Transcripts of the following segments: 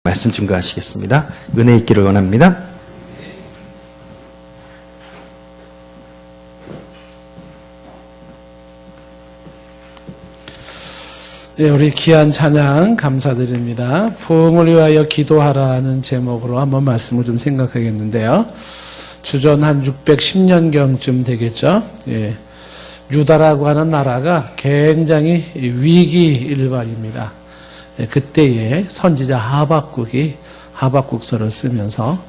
말씀 증거하시겠습니다. 은혜 있기를 원합니다. 네, 우리 귀한 찬양 감사드립니다. 부흥을 위하여 기도하라는 제목으로 한번 말씀을 좀 생각하겠는데요. 주전 한 610년경쯤 되겠죠. 예, 유다라고 하는 나라가 굉장히 위기 일발입니다. 예, 그때에 선지자 하박국서를 쓰면서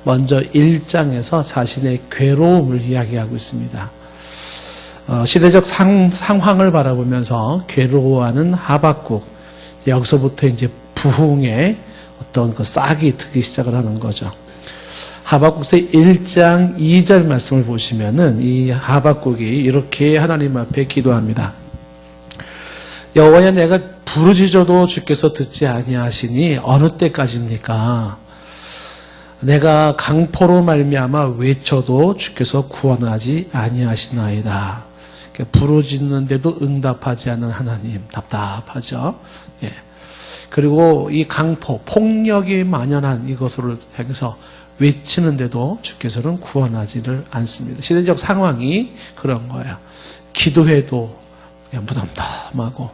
먼저 1장에서 자신의 괴로움을 이야기하고 있습니다. 시대적 상황을 바라보면서 괴로워하는 하박국, 여기서부터 이제 부흥의 어떤 그 싹이 트기 시작을 하는 거죠. 하박국서 1장 2절 말씀을 보시면은 이 하박국이 이렇게 하나님 앞에 기도합니다. 여호와여, 내가 부르짖어도 주께서 듣지 아니하시니 어느 때까지입니까? 내가 강포로 말미암아 외쳐도 주께서 구원하지 아니하시나이다. 부르짖는데도 응답하지 않는 하나님, 답답하죠. 예. 그리고 이 강포, 폭력이 만연한 이것을 향해서 외치는데도 주께서는 구원하지를 않습니다. 시대적 상황이 그런 거예요. 기도해도 그냥 무덤덤하고,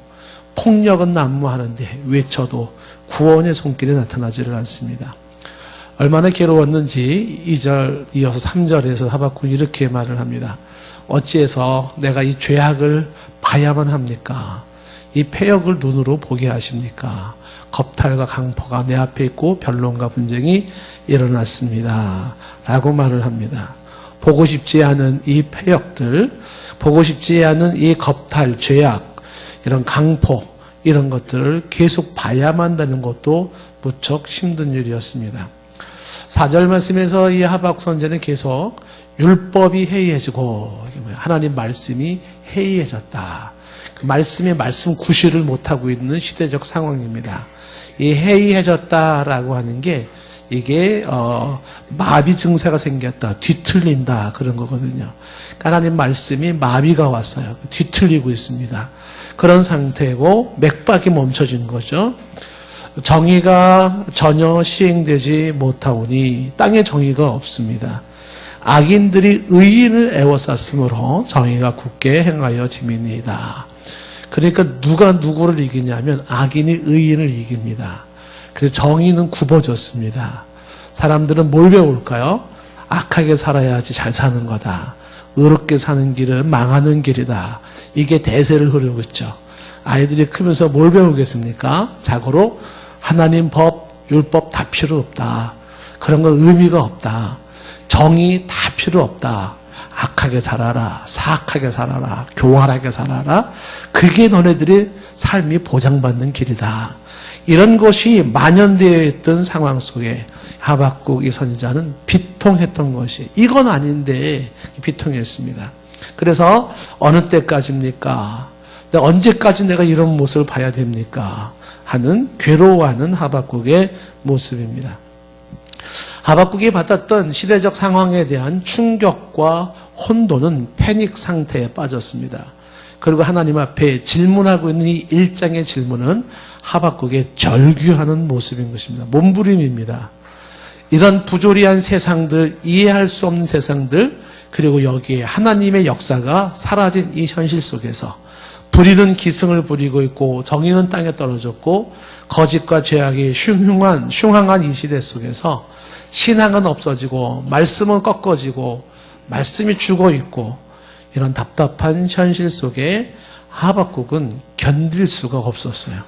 폭력은 난무하는데 외쳐도 구원의 손길이 나타나지를 않습니다. 얼마나 괴로웠는지 2절 이어서 3절에서 하박국이 이렇게 말을 합니다. 어찌해서 내가 이 죄악을 봐야만 합니까? 이 패역을 눈으로 보게 하십니까? 겁탈과 강포가 내 앞에 있고 변론과 분쟁이 일어났습니다. 라고 말을 합니다. 보고 싶지 않은 이 패역들, 보고 싶지 않은 이 겁탈, 죄악, 이런 강포, 이런 것들을 계속 봐야만 되는 것도 무척 힘든 일이었습니다. 4절 말씀에서 이 하박국 선지자는 계속 율법이 해이해지고, 하나님 말씀이 해이해졌다. 그 말씀의 말씀 구실을 못하고 있는 시대적 상황입니다. 이 해이해졌다라고 하는 게 이게 마비 증세가 생겼다, 뒤틀린다, 그런 거거든요. 하나님 말씀이 마비가 왔어요. 뒤틀리고 있습니다. 그런 상태고 맥박이 멈춰진 거죠. 정의가 전혀 시행되지 못하오니 땅에 정의가 없습니다. 악인들이 의인을 애워쌌으므로 정의가 굳게 행하여 지민이다. 그러니까 누가 누구를 이기냐면 악인이 의인을 이깁니다. 그래서 정의는 굽어졌습니다. 사람들은 뭘 배울까요? 악하게 살아야지 잘 사는 거다. 의롭게 사는 길은 망하는 길이다. 이게 대세를 흐르고 있죠. 아이들이 크면서 뭘 배우겠습니까? 자고로 하나님 법, 율법 다 필요 없다. 그런 거 의미가 없다. 정의 다 필요 없다. 악하게 살아라. 사악하게 살아라. 교활하게 살아라. 그게 너네들의 삶이 보장받는 길이다. 이런 것이 만연되어 있던 상황 속에 하박국 이 선지자는 비통했던 것이, 이건 아닌데 비통했습니다. 그래서 어느 때까지입니까? 언제까지 내가 이런 모습을 봐야 됩니까? 하는 괴로워하는 하박국의 모습입니다. 하박국이 받았던 시대적 상황에 대한 충격과 혼돈은 패닉 상태에 빠졌습니다. 그리고 하나님 앞에 질문하고 있는 이 1장의 질문은 하박국의 절규하는 모습인 것입니다. 몸부림입니다. 이런 부조리한 세상들, 이해할 수 없는 세상들, 그리고 여기에 하나님의 역사가 사라진 이 현실 속에서 불의는 기승을 부리고 있고 정의는 땅에 떨어졌고 거짓과 죄악이 흉황한 이 시대 속에서 신앙은 없어지고 말씀은 꺾어지고 말씀이 죽어 있고, 이런 답답한 현실 속에 하박국은 견딜 수가 없었어요.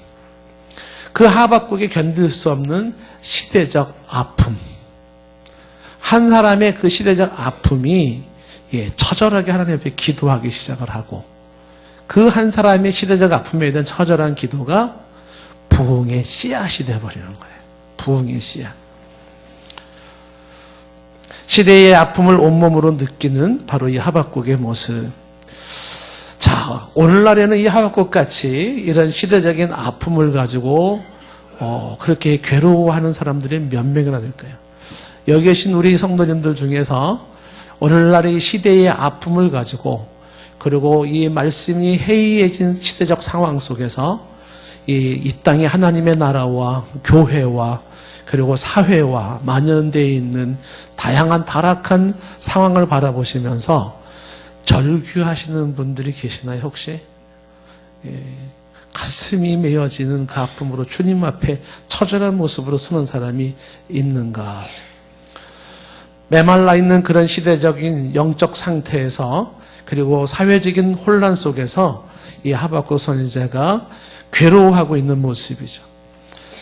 그 하박국이 견딜 수 없는 시대적 아픔, 한 사람의 그 시대적 아픔이 처절하게 하나님 앞에 기도하기 시작을 하고, 그 한 사람의 시대적 아픔에 대한 처절한 기도가 부흥의 씨앗이 되어버리는 거예요. 부흥의 씨앗. 시대의 아픔을 온몸으로 느끼는 바로 이 하박국의 모습. 자, 오늘날에는 이 하박국같이 이런 시대적인 아픔을 가지고 그렇게 괴로워하는 사람들이 몇 명이나 될까요? 여기 계신 우리 성도님들 중에서 오늘날의 시대의 아픔을 가지고, 그리고 이 말씀이 해이해진 시대적 상황 속에서 이 땅의 하나님의 나라와 교회와 그리고 사회와 만연되어 있는 다양한 타락한 상황을 바라보시면서 절규하시는 분들이 계시나요, 혹시? 가슴이 메어지는 그 아픔으로 주님 앞에 처절한 모습으로 서는 사람이 있는가? 메말라 있는 그런 시대적인 영적 상태에서 그리고 사회적인 혼란 속에서 이 하박국 선지자가 괴로워하고 있는 모습이죠.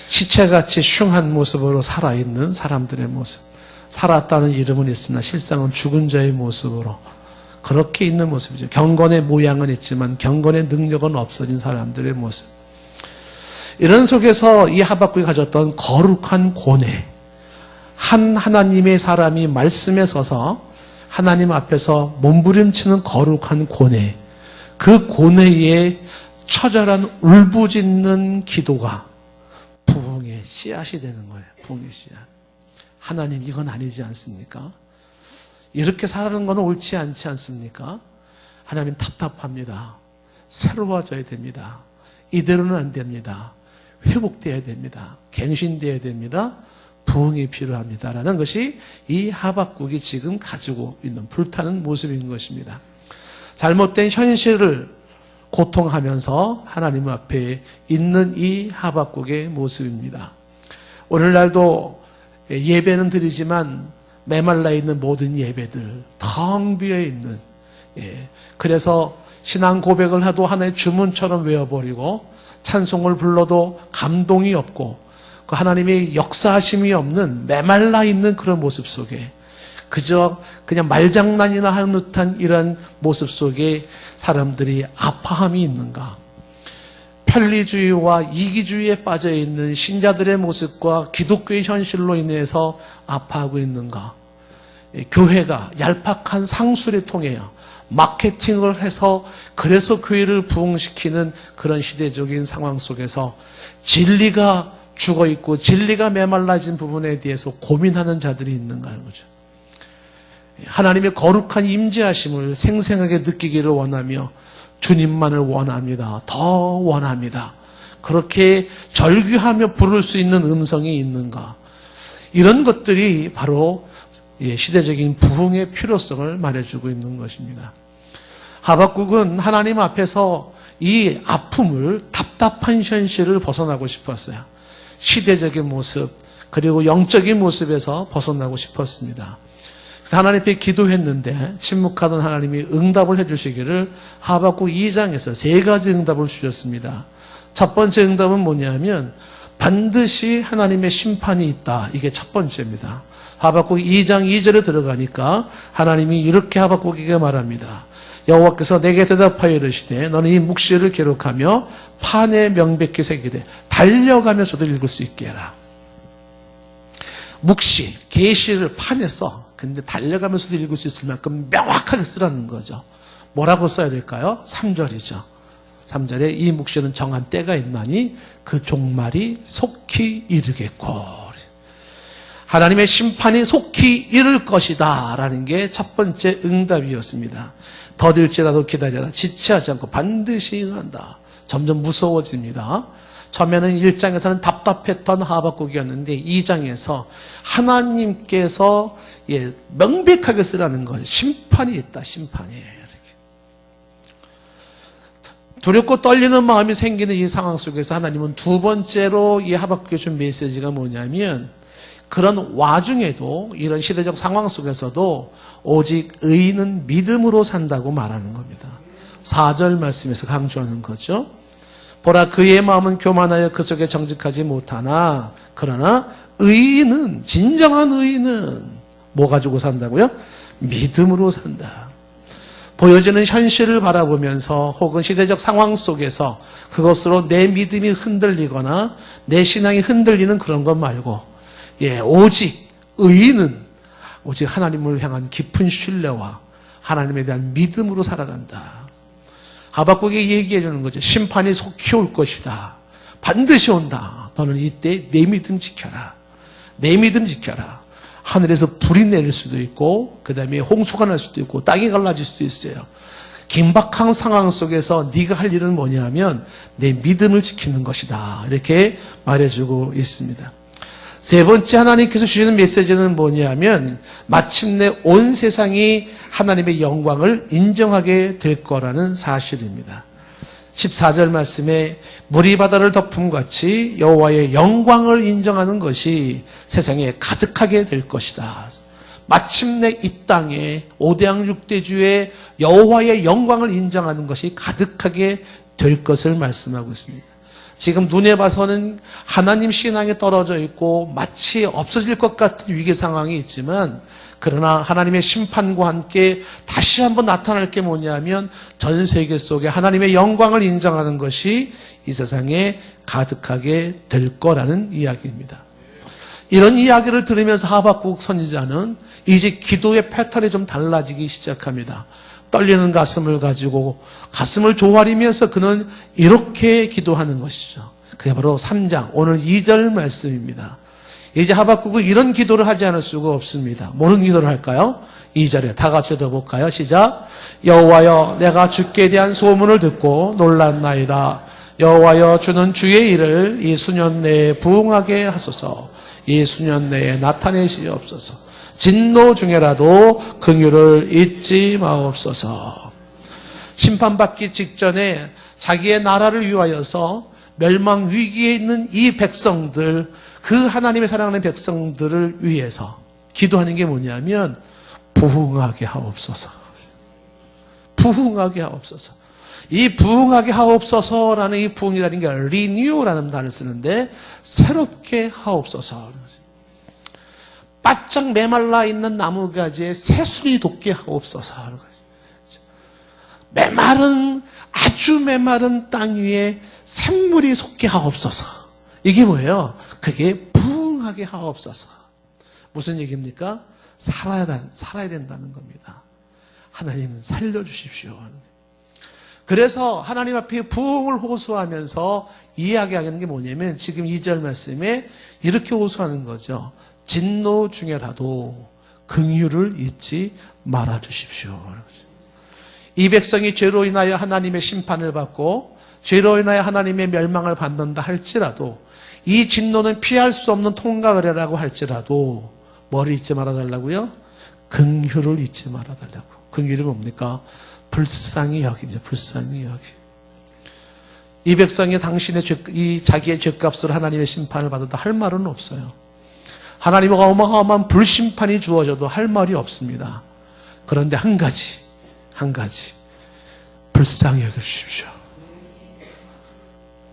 시체같이 흉한 모습으로 살아있는 사람들의 모습. 살았다는 이름은 있으나 실상은 죽은 자의 모습으로 그렇게 있는 모습이죠. 경건의 모양은 있지만 경건의 능력은 없어진 사람들의 모습. 이런 속에서 이 하박국이 가졌던 거룩한 고뇌, 한 하나님의 사람이 말씀에 서서 하나님 앞에서 몸부림치는 거룩한 고뇌, 그 고뇌에 처절한 울부짖는 기도가 부흥의 씨앗이 되는 거예요. 부흥의 씨앗. 하나님, 이건 아니지 않습니까? 이렇게 살아가는 건 옳지 않지 않습니까? 하나님, 답답합니다. 새로워져야 됩니다. 이대로는 안 됩니다. 회복되어야 됩니다. 갱신되어야 됩니다. 부흥이 필요합니다라는 것이 이 하박국이 지금 가지고 있는 불타는 모습인 것입니다. 잘못된 현실을 고통하면서 하나님 앞에 있는 이 하박국의 모습입니다. 오늘날도 예배는 드리지만 메말라 있는 모든 예배들, 텅 비어 있는, 그래서 신앙 고백을 해도 하나의 주문처럼 외워버리고 찬송을 불러도 감동이 없고 그 하나님의 역사하심이 없는 메말라 있는 그런 모습 속에 그저 그냥 말장난이나 하는 듯한 이런 모습 속에 사람들이 아파함이 있는가? 편리주의와 이기주의에 빠져있는 신자들의 모습과 기독교의 현실로 인해서 아파하고 있는가? 교회가 얄팍한 상술에 통해요. 마케팅을 해서 그래서 교회를 부흥시키는 그런 시대적인 상황 속에서 진리가 죽어있고 진리가 메말라진 부분에 대해서 고민하는 자들이 있는가 하는 거죠. 하나님의 거룩한 임재하심을 생생하게 느끼기를 원하며 주님만을 원합니다. 더 원합니다. 그렇게 절규하며 부를 수 있는 음성이 있는가? 이런 것들이 바로 시대적인 부흥의 필요성을 말해주고 있는 것입니다. 하박국은 하나님 앞에서 이 아픔을, 답답한 현실을 벗어나고 싶었어요. 시대적인 모습, 그리고 영적인 모습에서 벗어나고 싶었습니다. 그래서 하나님 앞에 기도했는데 침묵하던 하나님이 응답을 해주시기를 하박국 2장에서 3가지 응답을 주셨습니다. 첫 번째 응답은 뭐냐면 반드시 하나님의 심판이 있다. 이게 첫 번째입니다. 하박국 2장 2절에 들어가니까 하나님이 이렇게 하박국에게 말합니다. 여호와께서 내게 대답하여 이르시되 너는 이 묵시를 기록하며 판에 명백히 새기되 달려가면서도 읽을 수 있게 해라. 묵시, 계시를 판에 써. 근데 달려가면서도 읽을 수 있을 만큼 명확하게 쓰라는 거죠. 뭐라고 써야 될까요? 3절이죠. 3절에 이 묵시는 정한 때가 있나니 그 종말이 속히 이르겠고. 하나님의 심판이 속히 이를 것이다 라는 게 첫 번째 응답이었습니다. 더딜지라도 기다려라. 지체하지 않고 반드시 응한다. 점점 무서워집니다. 처음에는 1장에서는 답답했던 하박국이었는데 2장에서 하나님께서 명백하게 쓰라는 거예요. 심판이 있다. 심판이. 이렇게. 두렵고 떨리는 마음이 생기는 이 상황 속에서 하나님은 두 번째로 이 하박국에 준 메시지가 뭐냐면 그런 와중에도 이런 시대적 상황 속에서도 오직 의인은 믿음으로 산다고 말하는 겁니다. 4절 말씀에서 강조하는 거죠. 보라 그의 마음은 교만하여 그 속에 정직하지 못하나 그러나 의인은 진정한 의인은 뭐 가지고 산다고요? 믿음으로 산다. 보여지는 현실을 바라보면서 혹은 시대적 상황 속에서 그것으로 내 믿음이 흔들리거나 내 신앙이 흔들리는 그런 것 말고 오직 의인은 오직 하나님을 향한 깊은 신뢰와 하나님에 대한 믿음으로 살아간다. 하박국이 얘기해 주는 거죠. 심판이 속히 올 것이다. 반드시 온다. 너는 이때 내 믿음 지켜라. 내 믿음 지켜라. 하늘에서 불이 내릴 수도 있고 그 다음에 홍수가 날 수도 있고 땅이 갈라질 수도 있어요. 긴박한 상황 속에서 네가 할 일은 뭐냐면 내 믿음을 지키는 것이다. 이렇게 말해주고 있습니다. 세 번째 하나님께서 주시는 메시지는 뭐냐면 마침내 온 세상이 하나님의 영광을 인정하게 될 거라는 사실입니다. 14절 말씀에 물이 바다를 덮음같이 여호와의 영광을 인정하는 것이 세상에 가득하게 될 것이다. 마침내 이 땅에 5대양 6대주의 여호와의 영광을 인정하는 것이 가득하게 될 것을 말씀하고 있습니다. 지금 눈에 봐서는 하나님 신앙에 떨어져 있고 마치 없어질 것 같은 위기 상황이 있지만, 그러나 하나님의 심판과 함께 다시 한번 나타날 게 뭐냐면 전 세계 속에 하나님의 영광을 인정하는 것이 이 세상에 가득하게 될 거라는 이야기입니다. 이런 이야기를 들으면서 하박국 선지자는 이제 기도의 패턴이 좀 달라지기 시작합니다. 떨리는 가슴을 가지고 가슴을 조아리면서 그는 이렇게 기도하는 것이죠. 그게 바로 3장 오늘 2절 말씀입니다. 이제 하박국은 이런 기도를 하지 않을 수가 없습니다. 뭐는 기도를 할까요? 2절에 다 같이 들어볼까요? 시작. 여호와여, 내가 주께 대한 소문을 듣고 놀랐나이다. 여호와여, 주는 주의 일을 이 수년 내에 부응하게 하소서. 이 수년 내에 나타내시옵소서. 진노 중에라도 긍휼을 잊지 마옵소서. 심판받기 직전에 자기의 나라를 위하여서 멸망 위기에 있는 이 백성들, 그 하나님의 사랑하는 백성들을 위해서 기도하는 게 뭐냐면 부흥하게 하옵소서. 부흥하게 하옵소서. 이 부흥하게 하옵소서라는 이 부흥이라는 게 renew라는 단어를 쓰는데 새롭게 하옵소서. 바짝 메말라 있는 나무가지에 새순이 돋게 하옵소서. 메마른, 아주 메마른 땅 위에 샘물이 솟게 하옵소서. 이게 뭐예요? 그게 부흥하게 하옵소서. 무슨 얘기입니까? 살아야 된다는 겁니다. 하나님 살려주십시오. 그래서 하나님 앞에 부흥을 호소하면서 이야기하는 게 뭐냐면 지금 2절 말씀에 이렇게 호소하는 거죠. 진노 중에라도 긍휼을 잊지 말아 주십시오. 이 백성이 죄로 인하여 하나님의 심판을 받고 죄로 인하여 하나님의 멸망을 받는다 할지라도, 이 진노는 피할 수 없는 통과의례라고 할지라도 뭐를 잊지 말아달라고요? 긍휼을 잊지 말아달라고. 긍휼이 뭡니까? 불쌍히 여기죠. 불쌍히 여기. 이 백성이 당신의 자기의 죄값으로 하나님의 심판을 받아도 할 말은 없어요. 하나님의 어마어마한 불심판이 주어져도 할 말이 없습니다. 그런데 한 가지 불쌍히 여겨주십시오.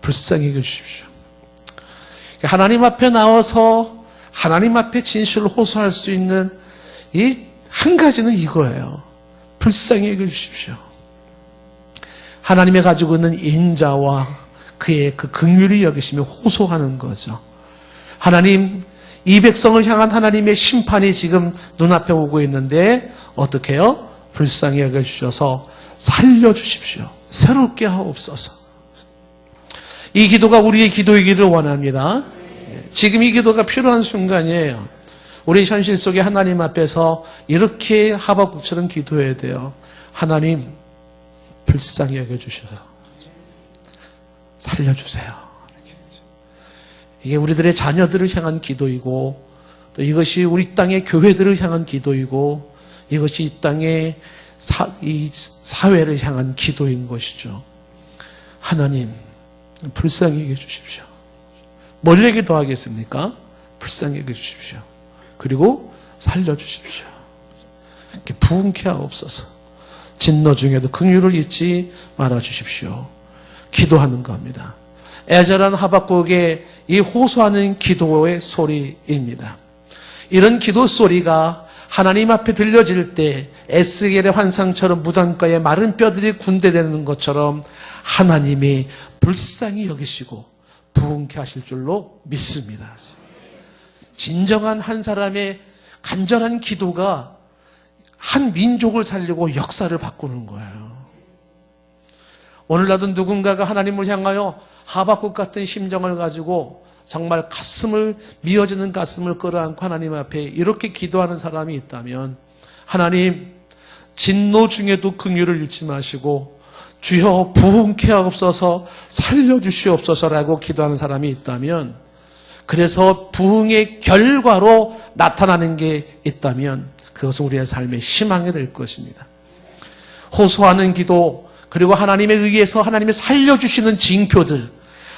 불쌍히 여겨주십시오. 하나님 앞에 나와서 하나님 앞에 진실을 호소할 수 있는 이 한 가지는 이거예요. 불쌍히 여겨주십시오. 하나님이 가지고 있는 인자와 그의 그 긍휼히 여기시며 호소하는 거죠. 하나님, 이 백성을 향한 하나님의 심판이 지금 눈앞에 오고 있는데 어떻게 해요? 불쌍히 여겨주셔서 살려주십시오. 새롭게 하옵소서. 이 기도가 우리의 기도이기를 원합니다. 지금 이 기도가 필요한 순간이에요. 우리 현실 속에 하나님 앞에서 이렇게 하박국처럼 기도해야 돼요. 하나님, 불쌍히 여겨주셔서 살려주세요. 이게 우리들의 자녀들을 향한 기도이고, 또 이것이 우리 땅의 교회들을 향한 기도이고, 이것이 이 땅의 이 사회를 향한 기도인 것이죠. 하나님, 불쌍히 여겨주십시오. 뭘 얘기 더 하겠습니까? 불쌍히 여겨주십시오. 그리고 살려주십시오. 이렇게 부흥케 하옵소서. 진노 중에도 긍휼을 잊지 말아주십시오. 기도하는 겁니다. 애절한 하박국의 이 호소하는 기도의 소리입니다. 이런 기도 소리가 하나님 앞에 들려질 때 에스겔의 환상처럼 무덤가에 마른 뼈들이 군대되는 것처럼 하나님이 불쌍히 여기시고 부흥케 하실 줄로 믿습니다. 진정한 한 사람의 간절한 기도가 한 민족을 살리고 역사를 바꾸는 거예요. 오늘 나도 누군가가 하나님을 향하여 하박국 같은 심정을 가지고 정말 가슴을 미어지는 가슴을 끌어안고 하나님 앞에 이렇게 기도하는 사람이 있다면, 하나님, 진노 중에도 긍휼을 잃지 마시고 주여 부흥케 하옵소서, 살려주시옵소서라고 기도하는 사람이 있다면, 그래서 부흥의 결과로 나타나는 게 있다면 그것은 우리의 삶의 희망이 될 것입니다. 호소하는 기도, 그리고 하나님에 의해서 하나님이 살려주시는 징표들,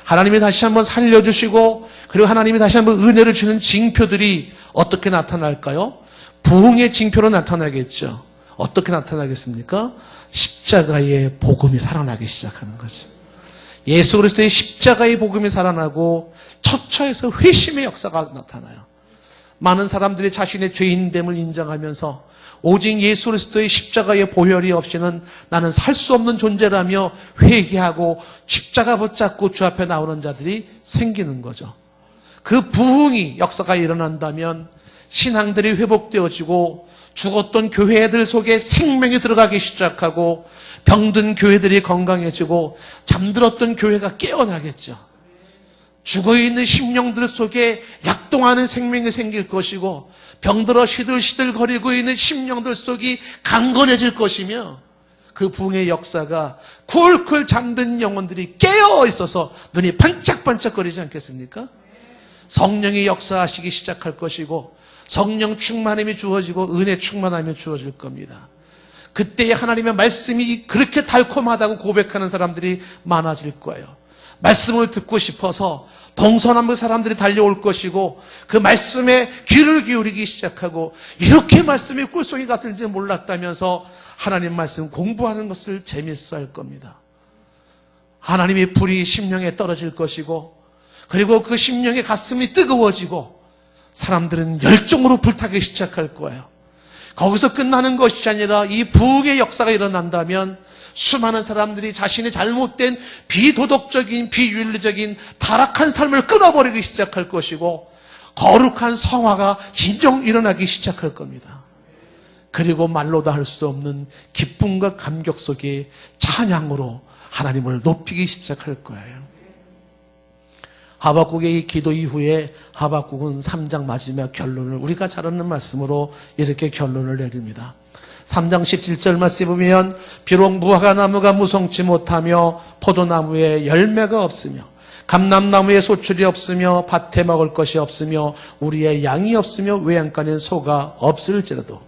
하나님이 다시 한번 살려주시고 그리고 하나님이 다시 한번 은혜를 주는 징표들이 어떻게 나타날까요? 부흥의 징표로 나타나겠죠. 어떻게 나타나겠습니까? 십자가의 복음이 살아나기 시작하는 거죠. 예수 그리스도의 십자가의 복음이 살아나고 처처에서 회심의 역사가 나타나요. 많은 사람들이 자신의 죄인됨을 인정하면서 오직 예수 그리스도의 십자가의 보혈이 없이는 나는 살 수 없는 존재라며 회개하고 십자가 붙잡고 주 앞에 나오는 자들이 생기는 거죠. 그 부흥이 역사가 일어난다면 신앙들이 회복되어지고 죽었던 교회들 속에 생명이 들어가기 시작하고 병든 교회들이 건강해지고 잠들었던 교회가 깨어나겠죠. 죽어있는 심령들 속에 약동하는 생명이 생길 것이고 병들어 시들시들거리고 있는 심령들 속이 강건해질 것이며 그 부흥의 역사가 쿨쿨 잠든 영혼들이 깨어 있어서 눈이 반짝반짝거리지 않겠습니까? 성령이 역사하시기 시작할 것이고 성령 충만함이 주어지고 은혜 충만함이 주어질 겁니다. 그때에 하나님의 말씀이 그렇게 달콤하다고 고백하는 사람들이 많아질 거예요. 말씀을 듣고 싶어서 동서남북 사람들이 달려올 것이고 그 말씀에 귀를 기울이기 시작하고 이렇게 말씀이 꿀송이 같을지 몰랐다면서 하나님 말씀 공부하는 것을 재밌어 할 겁니다. 하나님의 불이 심령에 떨어질 것이고 그리고 그 심령의 가슴이 뜨거워지고 사람들은 열정으로 불타기 시작할 거예요. 거기서 끝나는 것이 아니라 이 부흥의 역사가 일어난다면 수많은 사람들이 자신의 잘못된 비도덕적인 비윤리적인 타락한 삶을 끊어버리기 시작할 것이고 거룩한 성화가 진정 일어나기 시작할 겁니다. 그리고 말로도 할 수 없는 기쁨과 감격 속에 찬양으로 하나님을 높이기 시작할 거예요. 하박국의 이 기도 이후에 하박국은 3장 마지막 결론을 우리가 잘 아는 말씀으로 이렇게 결론을 내립니다. 3장 17절 말씀에 보면 비록 무화과나무가 무성치 못하며 포도나무에 열매가 없으며 감람나무에 소출이 없으며 밭에 먹을 것이 없으며 우리의 양이 없으며 외양간에 소가 없을지라도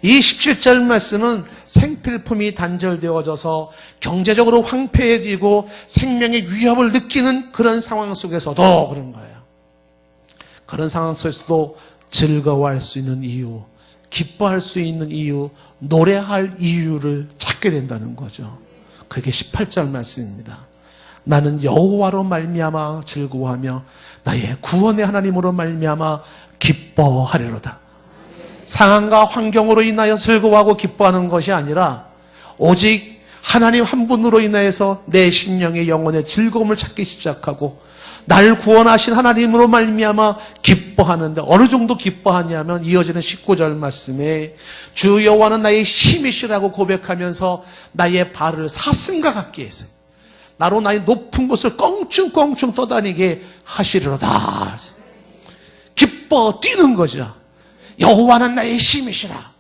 이 17절 말씀은 생필품이 단절되어져서 경제적으로 황폐해지고 생명의 위협을 느끼는 그런 상황 속에서도 그런 거예요. 그런 상황 속에서도 즐거워할 수 있는 이유, 기뻐할 수 있는 이유, 노래할 이유를 찾게 된다는 거죠. 그게 18절 말씀입니다. 나는 여호와로 말미암아 즐거워하며 나의 구원의 하나님으로 말미암아 기뻐하리로다. 상황과 환경으로 인하여 즐거워하고 기뻐하는 것이 아니라 오직 하나님 한 분으로 인하여서 내 심령의 영혼의 즐거움을 찾기 시작하고 날 구원하신 하나님으로 말미암아 기뻐하는데 어느 정도 기뻐하냐면 이어지는 19절 말씀에 주 여호와는 나의 힘이시라고 고백하면서 나의 발을 사슴과 같게 해서 나로 나의 높은 곳을 껑충껑충 떠다니게 하시리로다. 기뻐 뛰는 거죠. 여호와는 나의 힘이시라.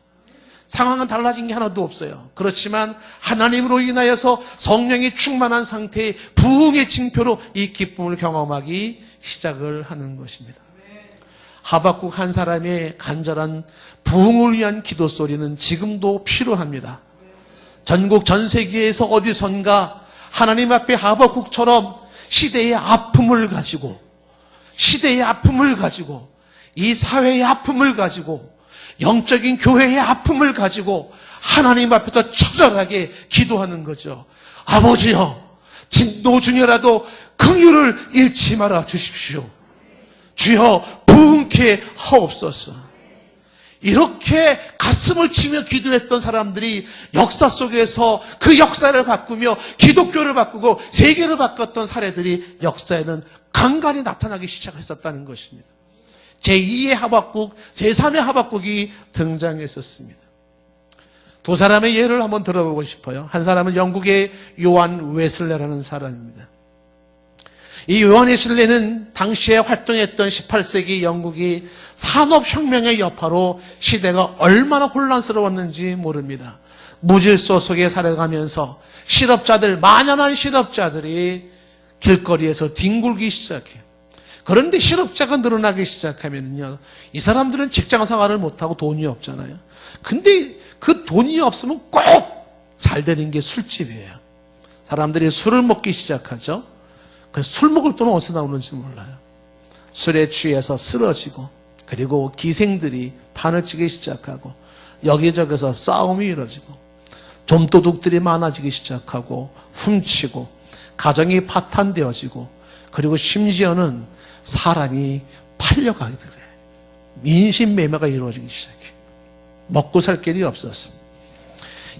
상황은 달라진 게 하나도 없어요. 그렇지만 하나님으로 인하여서 성령이 충만한 상태의 부흥의 징표로 이 기쁨을 경험하기 시작을 하는 것입니다. 하박국 한 사람의 간절한 부흥을 위한 기도 소리는 지금도 필요합니다. 전국 전 세계에서 어디선가 하나님 앞에 하박국처럼 시대의 아픔을 가지고 이 사회의 아픔을 가지고 영적인 교회의 아픔을 가지고 하나님 앞에서 처절하게 기도하는 거죠. 아버지여, 진노 중에라도 긍휼을 잃지 말아 주십시오. 주여 부흥케 하옵소서. 이렇게 가슴을 치며 기도했던 사람들이 역사 속에서 그 역사를 바꾸며 기독교를 바꾸고 세계를 바꿨던 사례들이 역사에는 간간히 나타나기 시작했었다는 것입니다. 제2의 하박국, 제3의 하박국이 등장했었습니다. 두 사람의 예를 한번 들어보고 싶어요. 한 사람은 영국의 요한 웨슬레라는 사람입니다. 이 요한 웨슬레는 당시에 활동했던 18세기 영국이 산업혁명의 여파로 시대가 얼마나 혼란스러웠는지 모릅니다. 무질서 속에 살아가면서 만연한 실업자들이 길거리에서 뒹굴기 시작해요. 그런데 실업자가 늘어나기 시작하면요, 이 사람들은 직장 생활을 못하고 돈이 없잖아요. 근데 그 돈이 없으면 꼭 잘 되는 게 술집이에요. 사람들이 술을 먹기 시작하죠. 그래서 술 먹을 돈은 어디서 나오는지 몰라요. 술에 취해서 쓰러지고, 그리고 기생들이 판을 치기 시작하고, 여기저기서 싸움이 이루어지고, 좀도둑들이 많아지기 시작하고, 훔치고, 가정이 파탄되어지고, 그리고 심지어는 사람이 팔려가게 돼요. 인신매매가 이루어지기 시작해요. 먹고 살 길이 없었습니다.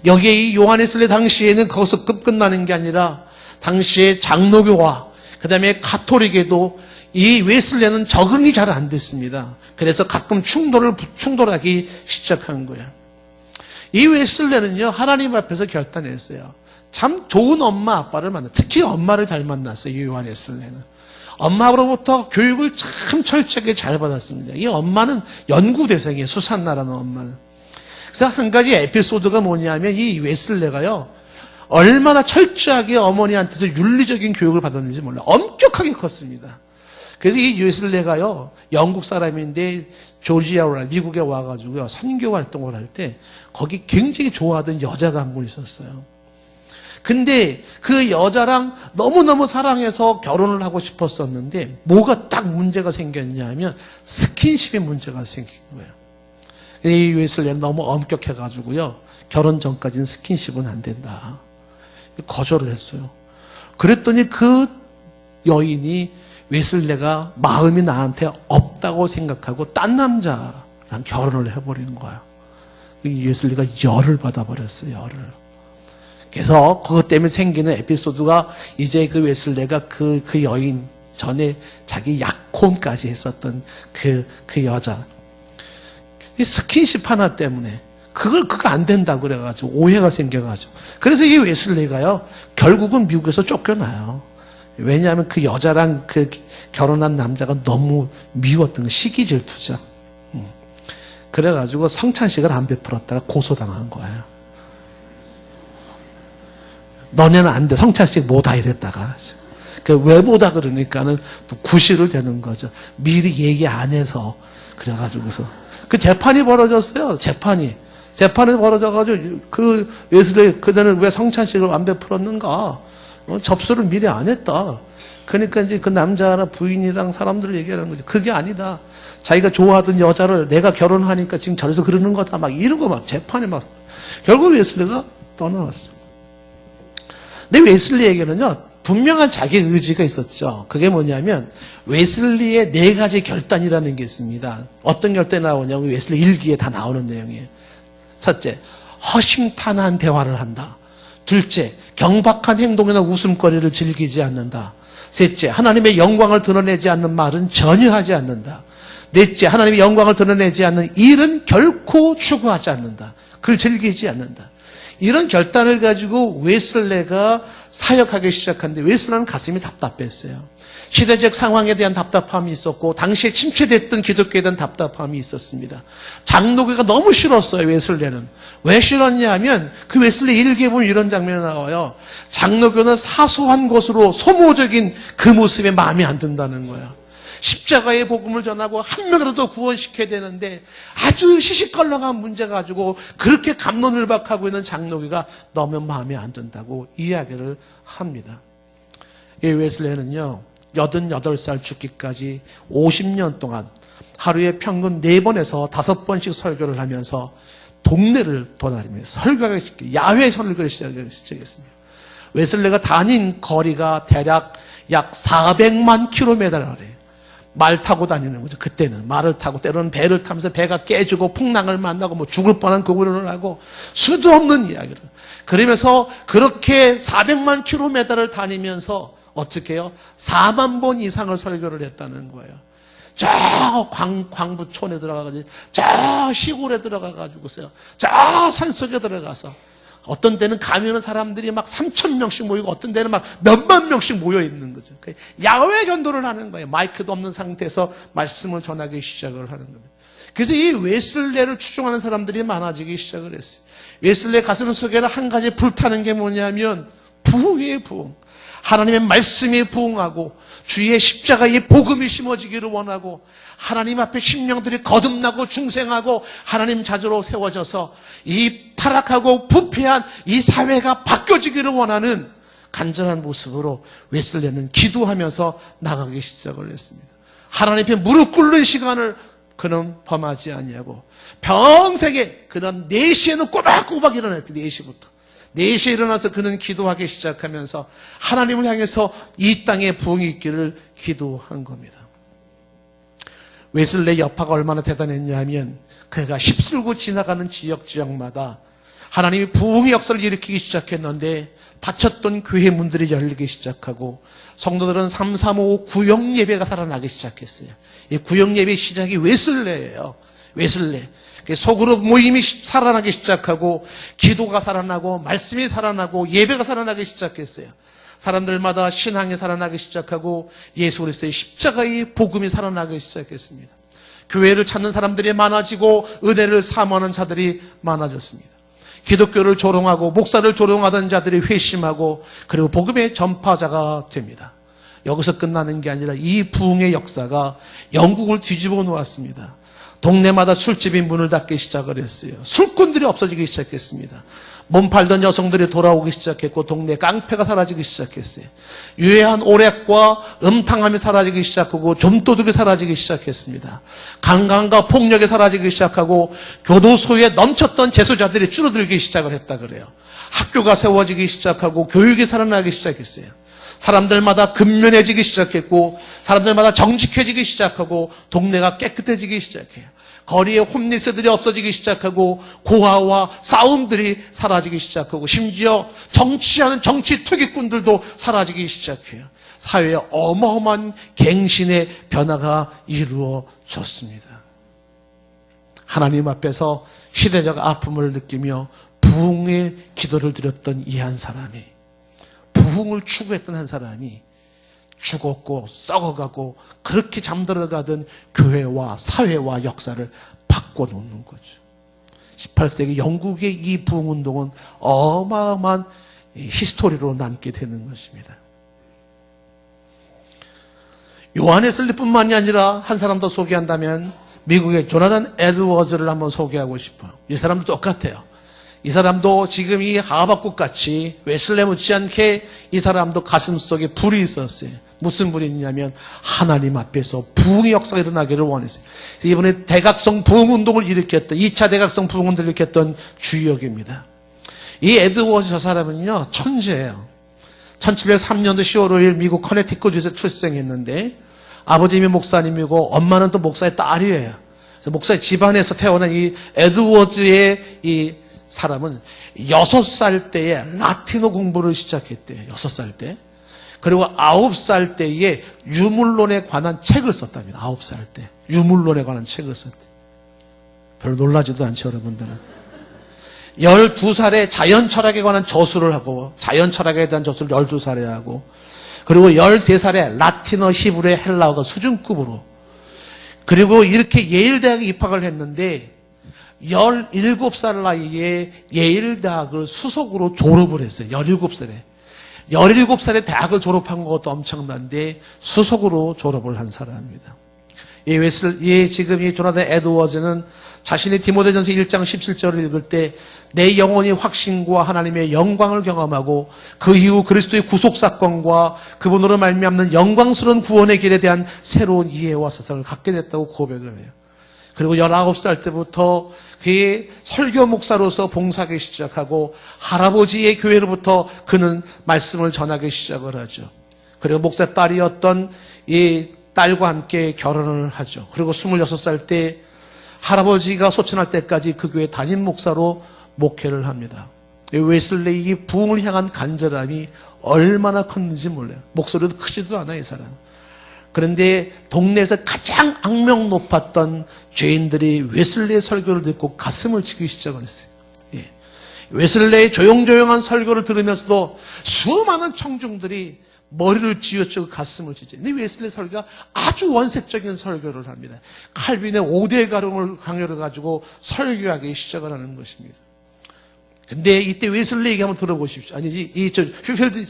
여기에 이 요한웨슬리 당시에는 거기서 끝나는 게 아니라 당시에 장로교와 그 다음에 가톨릭에도 이 웨슬레는 적응이 잘 안 됐습니다. 그래서 가끔 충돌하기 시작한 거예요. 이 웨슬레는요, 하나님 앞에서 결단했어요. 참 좋은 엄마 아빠를 만나, 특히 엄마를 잘 만났어요. 이 요한 웨슬레는 엄마로부터 교육을 참 철저하게 잘 받았습니다. 이 엄마는 연구 대상이에요. 수산나라는 엄마는. 그래서 한 가지 에피소드가 뭐냐면 이 웨슬레가요, 얼마나 철저하게 어머니한테서 윤리적인 교육을 받았는지 몰라요. 엄격하게 컸습니다. 그래서 이 웨슬레가요, 영국 사람인데 조지아로 미국에 와가지고요, 선교 활동을 할 때 거기 굉장히 좋아하던 여자가 한 분 있었어요. 근데 그 여자랑 너무너무 사랑해서 결혼을 하고 싶었었는데 뭐가 딱 문제가 생겼냐면 스킨십에 문제가 생긴 거예요. 이 웨슬레는 너무 엄격해가지고요, 결혼 전까지는 스킨십은 안 된다. 거절을 했어요. 그랬더니 그 여인이 웨슬레가 마음이 나한테 없다고 생각하고 딴 남자랑 결혼을 해버린 거예요. 이 웨슬레가 열을 받아버렸어요. 열을. 그래서 그것 때문에 생기는 에피소드가 이제 그 웨슬레가 그 여인 전에 자기 약혼까지 했었던 그 여자. 이 스킨십 하나 때문에 그거 안 된다고 그래가지고 오해가 생겨가지고. 그래서 이 웨슬레가요, 결국은 미국에서 쫓겨나요. 왜냐하면 그 여자랑 그 결혼한 남자가 너무 미웠던 거, 시기 질투죠. 그래가지고 성찬식을 안 베풀었다가 고소당한 거예요. 너네는 안 돼, 성찬식 못하 이랬다가. 왜 못하 그러니까는 또 구실을 대는 거죠. 미리 얘기 안 해서. 그래가지고서 그 재판이 벌어졌어요. 재판이 벌어져가지고 그 웨슬레 그대는 왜 성찬식을 안 베풀었는가? 접수를 미리 안 했다. 그러니까 이제 그 남자나 부인이랑 사람들 얘기하는 거죠. 그게 아니다. 자기가 좋아하던 여자를 내가 결혼하니까 지금 저래서 그러는 거다. 막 이러고 막 재판이 막. 결국 웨슬레가 떠나왔어요. 근데 웨슬리에게는요, 분명한 자기 의지가 있었죠. 그게 뭐냐면 웨슬리의 4가지 결단이라는 게 있습니다. 어떤 결단이 나오냐면 웨슬리 일기에 다 나오는 내용이에요. 첫째, 허심탄회한 대화를 한다. 둘째, 경박한 행동이나 웃음거리를 즐기지 않는다. 셋째, 하나님의 영광을 드러내지 않는 말은 전혀 하지 않는다. 넷째, 하나님의 영광을 드러내지 않는 일은 결코 추구하지 않는다. 그걸 즐기지 않는다. 이런 결단을 가지고 웨슬레가 사역하기 시작하는데 웨슬레는 가슴이 답답했어요. 시대적 상황에 대한 답답함이 있었고 당시에 침체됐던 기독교에 대한 답답함이 있었습니다. 장로교가 너무 싫었어요. 웨슬레는. 왜 싫었냐면 그 웨슬레 일기에 보면 이런 장면이 나와요. 장로교는 사소한 것으로 소모적인 그 모습에 마음에 안 든다는 거예요. 십자가의 복음을 전하고 한 명이라도 구원시켜야 되는데 아주 시시껄렁한 문제 가지고 그렇게 갑론을박하고 있는 장로교가 너무 마음에 안 든다고 이야기를 합니다. 이 웨슬레는요, 88살 죽기까지 50년 동안 하루에 평균 4번에서 5번씩 설교를 하면서 동네를 돌아다니면서 설교하기 시작했어요. 야외 설교를 시작했습니다. 웨슬레가 다닌 거리가 대략 약 400만 킬로미터래요. 말 타고 다니는 거죠. 그때는 말을 타고 때로는 배를 타면서 배가 깨지고 풍랑을 만나고 뭐 죽을 뻔한 구걸을 하고 수도 없는 이야기를. 그러면서 그렇게 400만 킬로미터를 다니면서 어떻게 해요? 4만 번 이상을 설교를 했다는 거예요. 저 광부촌에 들어가가지고 저 시골에 들어가가지고서요. 저 산속에 들어가서 어떤 때는 가면은 사람들이 막 3,000명씩 모이고 어떤 때는 막 몇만 명씩 모여 있는 거죠. 야외 전도를 하는 거예요. 마이크도 없는 상태에서 말씀을 전하기 시작을 하는 겁니다. 그래서 이 웨슬레를 추종하는 사람들이 많아지기 시작을 했어요. 웨슬레 가슴 속에는 한 가지 불타는 게 뭐냐면 부흥이에요, 부흥. 하나님의 말씀에 부응하고 주의 십자가의 복음이 심어지기를 원하고 하나님 앞에 심령들이 거듭나고 중생하고 하나님 자녀로 세워져서 이 타락하고 부패한 이 사회가 바뀌어지기를 원하는 간절한 모습으로 웨슬레는 기도하면서 나가기 시작을 했습니다. 하나님 앞에 무릎 꿇는 시간을 그는 범하지 아니하고 평생에 그는 4시에는 꼬박꼬박 일어났대. 4시부터 4시에 일어나서 그는 기도하기 시작하면서 하나님을 향해서 이 땅에 부흥이 있기를 기도한 겁니다. 웨슬레의 여파가 얼마나 대단했냐 하면 그가 휩쓸고 지나가는 지역마다 하나님이 부흥의 역사를 일으키기 시작했는데 닫혔던 교회 문들이 열리기 시작하고 성도들은 3, 3, 5 구역 예배가 살아나기 시작했어요. 이 구역 예배 시작이 웨슬레예요. 웨슬레. 소그룹 모임이 살아나기 시작하고 기도가 살아나고 말씀이 살아나고 예배가 살아나기 시작했어요. 사람들마다 신앙이 살아나기 시작하고 예수 그리스도의 십자가의 복음이 살아나기 시작했습니다. 교회를 찾는 사람들이 많아지고 은혜를 사모하는 자들이 많아졌습니다. 기독교를 조롱하고 목사를 조롱하던 자들이 회심하고 그리고 복음의 전파자가 됩니다. 여기서 끝나는 게 아니라 이 부흥의 역사가 영국을 뒤집어 놓았습니다. 동네마다 술집이 문을 닫기 시작을 했어요. 술꾼들이 없어지기 시작했습니다. 몸 팔던 여성들이 돌아오기 시작했고 동네 깡패가 사라지기 시작했어요. 유해한 오랩과 음탕함이 사라지기 시작하고 좀도둑이 사라지기 시작했습니다. 강간과 폭력이 사라지기 시작하고 교도소에 넘쳤던 재소자들이 줄어들기 시작을 했다 그래요. 학교가 세워지기 시작하고 교육이 살아나기 시작했어요. 사람들마다 근면해지기 시작했고 사람들마다 정직해지기 시작하고 동네가 깨끗해지기 시작해요. 거리에 홈리스들이 없어지기 시작하고 고아와 싸움들이 사라지기 시작하고 심지어 정치하는 정치 투기꾼들도 사라지기 시작해요. 사회에 어마어마한 갱신의 변화가 이루어졌습니다. 하나님 앞에서 시대적 아픔을 느끼며 부흥의 기도를 드렸던 이 한 사람이 부흥을 추구했던 한 사람이 죽었고 썩어가고 그렇게 잠들어가던 교회와 사회와 역사를 바꿔놓는 거죠. 18세기 영국의 이 부흥운동은 어마어마한 히스토리로 남게 되는 것입니다. 요한 웨슬리뿐만이 아니라 한 사람 더 소개한다면 미국의 조나단 에드워즈를 한번 소개하고 싶어요. 이 사람도 똑같아요. 이 사람도 지금 이 하박국 같이 웨슬레 못지않게 이 사람도 가슴속에 불이 있었어요. 무슨 불이 있냐면 하나님 앞에서 부흥의 역사가 일어나기를 원했어요. 이번에 대각성 부흥운동을 일으켰던 2차 대각성 부흥운동을 일으켰던 주역입니다. 이 에드워즈 저 사람은요 천재예요. 1703년도 10월 5일 미국 커네티컷주에서 출생했는데 아버님이 목사님이고 엄마는 또 목사의 딸이에요. 그래서 목사의 집안에서 태어난 이 에드워즈의 이 사람은 6살 때에 라틴어 공부를 시작했대요. 6살 때. 그리고 9살 때에 유물론에 관한 책을 썼답니다. 9살 때. 유물론에 관한 책을 썼대요. 별로 놀라지도 않죠, 여러분들은. 12살에 자연철학에 관한 저술을 하고, 자연철학에 대한 저술을 12살에 하고, 그리고 13살에 라틴어, 히브리, 헬라어가 수준급으로. 그리고 이렇게 예일대학에 입학을 했는데, 17살 나이에 예일대학을 수석으로 졸업을 했어요. 17살에. 17살에 대학을 졸업한 것도 엄청난데 수석으로 졸업을 한 사람입니다. 지금 이 조나단 에드워즈는 자신의 디모데전서 1장 17절을 읽을 때 내 영혼이 확신과 하나님의 영광을 경험하고 그 이후 그리스도의 구속사건과 그분으로 말미암는 영광스러운 구원의 길에 대한 새로운 이해와 사상을 갖게 됐다고 고백을 해요. 그리고 19살 때부터 그의 설교 목사로서 봉사하기 시작하고 할아버지의 교회로부터 그는 말씀을 전하기 시작을 하죠. 그리고 목사 딸이었던 이 딸과 함께 결혼을 하죠. 그리고 26살 때 할아버지가 소천할 때까지 그 교회 담임 목사로 목회를 합니다. 웨슬레이 부흥을 향한 간절함이 얼마나 컸는지 몰라요. 목소리도 크지도 않아요, 이 사람. 그런데 동네에서 가장 악명 높았던 죄인들이 웨슬레의 설교를 듣고 가슴을 치기 시작을 했어요. 예. 웨슬레의 조용조용한 설교를 들으면서도 수많은 청중들이 머리를 쥐어짜고 가슴을 치죠. 근데 웨슬레 설교가 아주 원색적인 설교를 합니다. 칼빈의 5대 가령을 강요를 가지고 설교하기 시작을 하는 것입니다. 근데 이때 웨슬리 얘기 한번 들어보십시오. 아니지, 휘필드,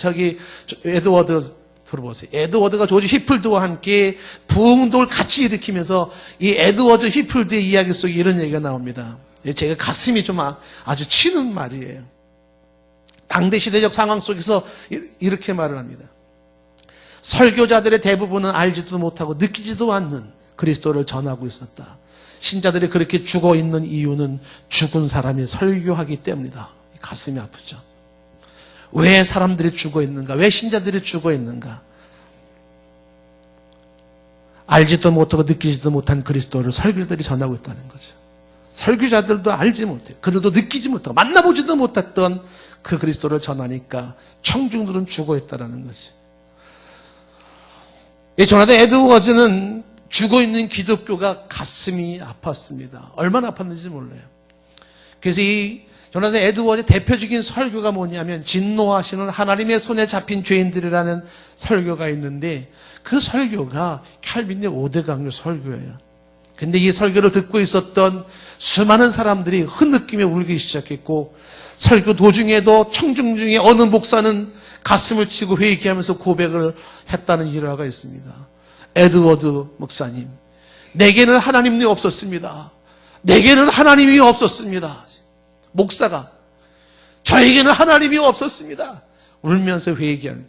에드워드 들어보세요. 에드워드가 조지 휘필드와 함께 부흥도를 같이 일으키면서 이 에드워드 휘필드의 이야기 속에 이런 얘기가 나옵니다. 제가 가슴이 좀 아주 치는 말이에요. 당대 시대적 상황 속에서 이렇게 말을 합니다. 설교자들의 대부분은 알지도 못하고 느끼지도 않는 그리스도를 전하고 있었다. 신자들이 그렇게 죽어 있는 이유는 죽은 사람이 설교하기 때문이다. 가슴이 아프죠. 왜 사람들이 죽어 있는가? 왜 신자들이 죽어 있는가? 알지도 못하고 느끼지도 못한 그리스도를 설교자들이 전하고 있다는 거죠. 설교자들도 알지 못해요. 그들도 느끼지 못하고 만나보지도 못했던 그 그리스도를 전하니까 청중들은 죽어 있다는 거지. 이 조나단 에드워즈는 죽어있는 기독교가 가슴이 아팠습니다. 얼마나 아팠는지 몰라요. 그래서 이 조나단 에드워즈의 대표적인 설교가 뭐냐면 진노하시는 하나님의 손에 잡힌 죄인들이라는 설교가 있는데 그 설교가 캘빈의 5대 강요 설교예요. 근데 이 설교를 듣고 있었던 수많은 사람들이 흐느끼며 울기 시작했고 설교 도중에도 청중 중에 어느 목사는 가슴을 치고 회개하면서 고백을 했다는 일화가 있습니다. 에드워드 목사님, 내게는 하나님이 없었습니다. 내게는 하나님이 없었습니다. 목사가 저에게는 하나님이 없었습니다. 울면서 회개하는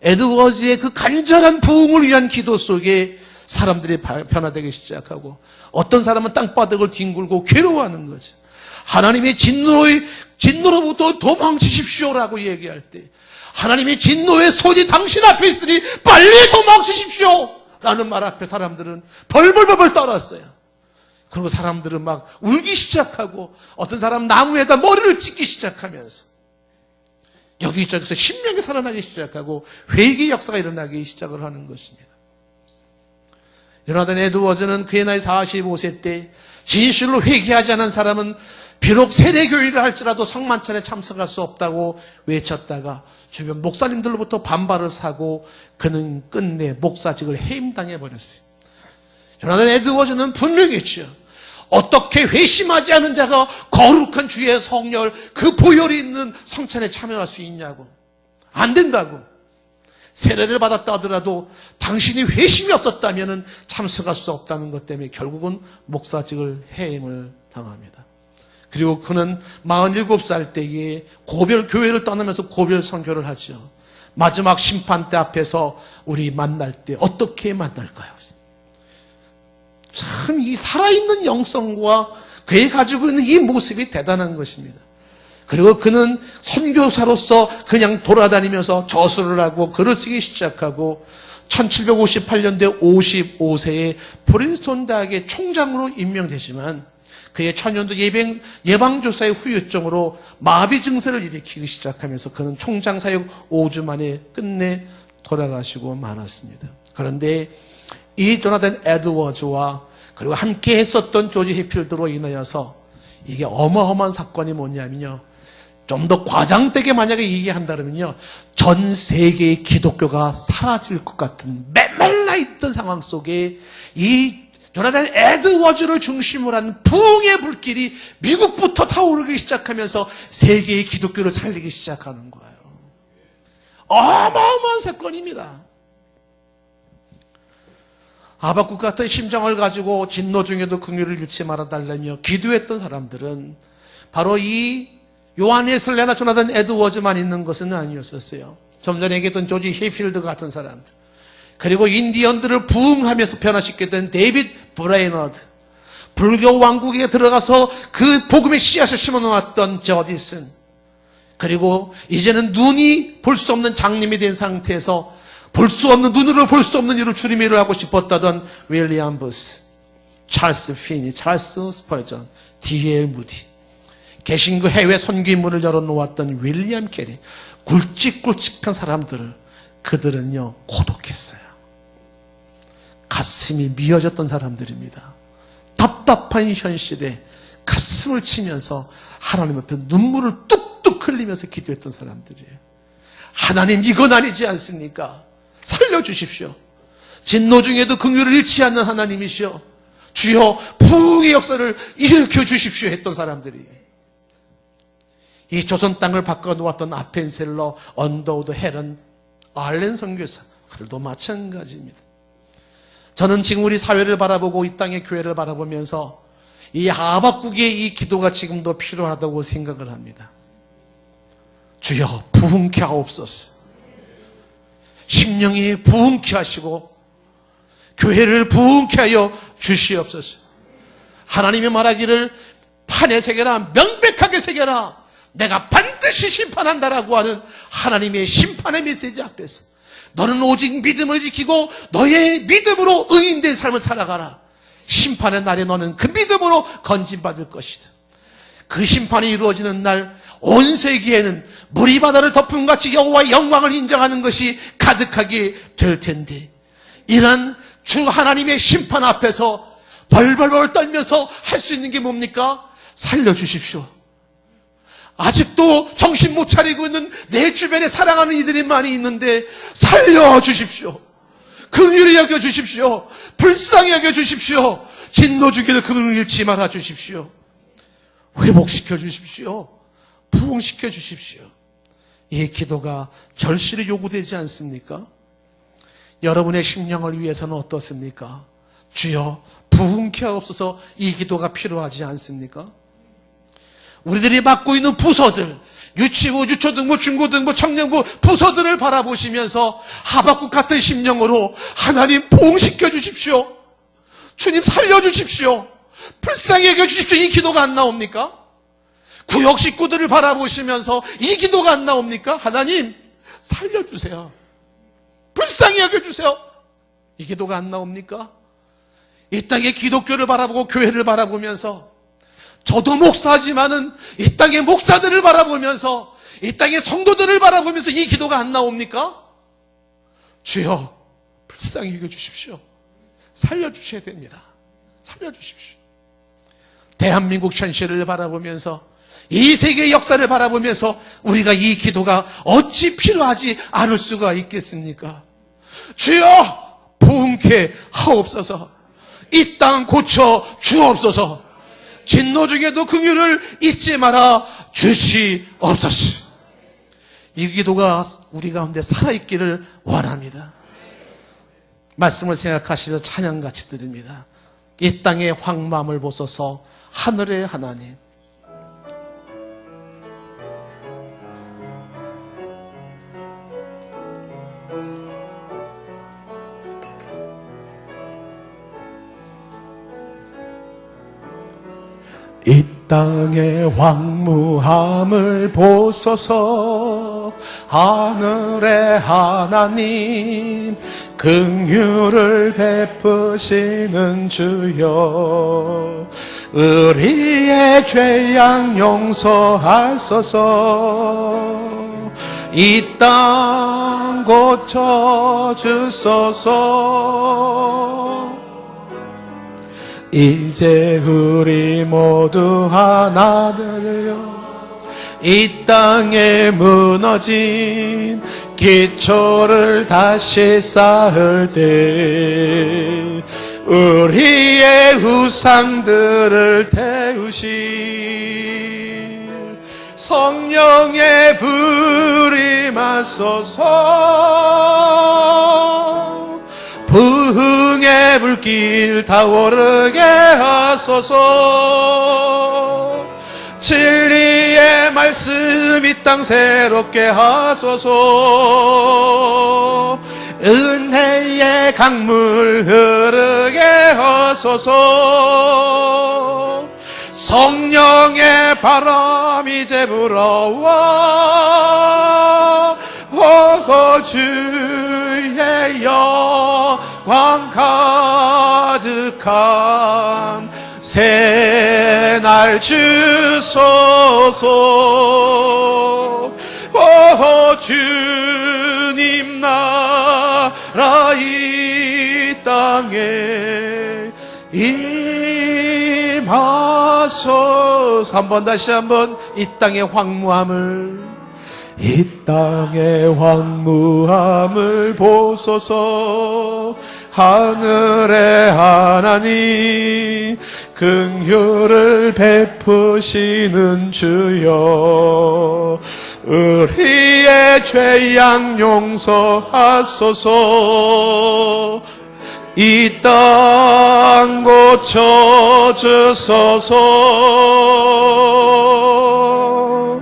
에드워즈의 그 간절한 부흥을 위한 기도 속에 사람들이 변화되기 시작하고 어떤 사람은 땅바닥을 뒹굴고 괴로워하는 거죠. 하나님의 진노로부터 도망치십시오라고 얘기할 때 하나님의 진노의 손이 당신 앞에 있으니 빨리 도망치십시오 라는 말 앞에 사람들은 벌벌벌 떨었어요. 그리고 사람들은 막 울기 시작하고 어떤 사람은 나무에다 머리를 찍기 시작하면서 여기저기서 신명이 살아나기 시작하고 회개의 역사가 일어나기 시작을 하는 것입니다. 조나단 에드워즈는 그의 나이 45세 때 진실로 회개하지 않은 사람은 비록 세례교회를 할지라도 성만찬에 참석할 수 없다고 외쳤다가 주변 목사님들로부터 반발을 사고 그는 끝내 목사직을 해임당해버렸어요. 조나단 에드워즈는 분명했죠. 어떻게 회심하지 않은 자가 거룩한 주의 성열, 그 보혈이 있는 성찬에 참여할 수 있냐고. 안 된다고. 세례를 받았다 하더라도 당신이 회심이 없었다면 참석할 수 없다는 것 때문에 결국은 목사직을 해임을 당합니다. 그리고 그는 47살 때에 고별 교회를 떠나면서 고별 선교를 하죠. 마지막 심판대 앞에서 우리 만날 때 어떻게 만날까요? 참 이 살아있는 영성과 그에 가지고 있는 이 모습이 대단한 것입니다. 그리고 그는 선교사로서 그냥 돌아다니면서 저술을 하고 글을 쓰기 시작하고 1758년대 55세에 프린스톤 대학의 총장으로 임명되지만 그의 천연두 예방조사의 후유증으로 마비 증세를 일으키기 시작하면서 그는 총장 사역 5주 만에 끝내 돌아가시고 말았습니다. 그런데 이 조나단 에드워즈와 그리고 함께 했었던 조지 휘필드로 인하여서 이게 어마어마한 사건이 뭐냐면요. 좀 더 과장되게 만약에 얘기한다면요. 전 세계의 기독교가 사라질 것 같은 메말라 있던 상황 속에 이 조나단 에드워즈를 중심으로 한 부흥의 불길이 미국부터 타오르기 시작하면서 세계의 기독교를 살리기 시작하는 거예요. 어마어마한 사건입니다. 하박국 같은 심정을 가지고 진노 중에도 긍휼을 잃지 말아달라며 기도했던 사람들은 바로 이 요한 웨슬레나 조나단 에드워즈만 있는 것은 아니었었어요. 좀 전에 얘기했던 조지 휘필드 같은 사람들, 그리고 인디언들을 부흥하면서 변화시켰던 데이빗 브레이너드, 불교 왕국에 들어가서 그 복음의 씨앗을 심어놓았던 저디슨, 그리고 이제는 눈이 볼 수 없는 장님이 된 상태에서 볼 수 없는, 눈으로 볼 수 없는 일을 주님의 일을 하고 싶었다던 윌리엄 부스, 찰스 피니, 찰스 스펄전, D.L. 무디, 개신교 해외 선교인문을 열어놓았던 윌리엄 캐리, 굵직굵직한 사람들을 그들은요 고독했어요. 가슴이 미어졌던 사람들입니다. 답답한 현실에 가슴을 치면서 하나님 앞에 눈물을 뚝뚝 흘리면서 기도했던 사람들이에요. 하나님, 이건 아니지 않습니까? 살려주십시오. 진노 중에도 긍휼을 잃지 않는 하나님이시여, 주여 부흥의 역사를 일으켜 주십시오 했던 사람들이에요. 이 조선 땅을 바꿔놓았던 아펜셀러, 언더우드, 헤런, 알렌 선교사, 그들도 마찬가지입니다. 저는 지금 우리 사회를 바라보고 이 땅의 교회를 바라보면서 이 하박국의 이 기도가 지금도 필요하다고 생각을 합니다. 주여 부흥케 하옵소서. 심령이 부흥케 하시고 교회를 부흥케 하여 주시옵소서. 하나님이 말하기를 판에 새겨라, 명백하게 새겨라, 내가 반드시 심판한다라고 하는 하나님의 심판의 메시지 앞에서 너는 오직 믿음을 지키고 너의 믿음으로 의인된 삶을 살아가라. 심판의 날에 너는 그 믿음으로 건진받을 것이다. 그 심판이 이루어지는 날 온 세계에는 물이 바다를 덮음같이 여호와의 영광을 인정하는 것이 가득하게 될 텐데, 이런 주 하나님의 심판 앞에서 벌벌벌 떨면서 할 수 있는 게 뭡니까? 살려주십시오. 아직도 정신 못 차리고 있는 내 주변에 사랑하는 이들이 많이 있는데 살려주십시오. 긍휼히 여겨주십시오. 불쌍히 여겨주십시오. 진노 주기를 그를 잃지 말아 주십시오. 회복시켜 주십시오. 부흥시켜 주십시오. 이 기도가 절실히 요구되지 않습니까? 여러분의 심령을 위해서는 어떻습니까? 주여 부흥케 하옵소서. 이 기도가 필요하지 않습니까? 우리들이 맡고 있는 부서들, 유치부, 유초등부, 중고등부, 청년부 부서들을 바라보시면서 하박국 같은 심령으로 하나님 부흥시켜 주십시오. 주님 살려주십시오. 불쌍히 여겨주십시오. 이 기도가 안 나옵니까? 구역 식구들을 바라보시면서 이 기도가 안 나옵니까? 하나님 살려주세요. 불쌍히 여겨주세요. 이 기도가 안 나옵니까? 이 땅의 기독교를 바라보고 교회를 바라보면서, 저도 목사지만은 이 땅의 목사들을 바라보면서, 이 땅의 성도들을 바라보면서 이 기도가 안 나옵니까? 주여 불쌍히 여겨주십시오. 살려주셔야 됩니다. 살려주십시오. 대한민국 현실을 바라보면서, 이 세계의 역사를 바라보면서 우리가 이 기도가 어찌 필요하지 않을 수가 있겠습니까? 주여 부흥케 하옵소서. 이 땅 고쳐 주옵소서. 진노 중에도 긍휼을 잊지 말아 주시옵소서. 이 기도가 우리 가운데 살아있기를 원합니다. 말씀을 생각하시며 찬양같이 드립니다. 이 땅의 황망함을 보소서 하늘의 하나님. 이 땅의 황무함을 보소서 하늘의 하나님. 긍휼을 베푸시는 주여 우리의 죄악 용서하소서. 이 땅 고쳐주소서. 이제 우리 모두 하나 되려 이 땅에 무너진 기초를 다시 쌓을 때 우리의 우상들을 태우실 성령의 불이 임하소서. 부흥의 불길 타오르게 하소서. 진리의 말씀 이 땅 새롭게 하소서. 은혜의 강물 흐르게 하소서. 성령의 바람 이제 불어와 오고 주의 영광 가득한 새날 주소서. 오 주님 나라 이 땅에 임하소서. 한번 다시 한번 이 땅의 황무함을 이 땅의 황무함을 보소서 하늘의 하나님 긍휼을 베푸시는 주여 우리의 죄악 용서하소서 이 땅 고쳐주소서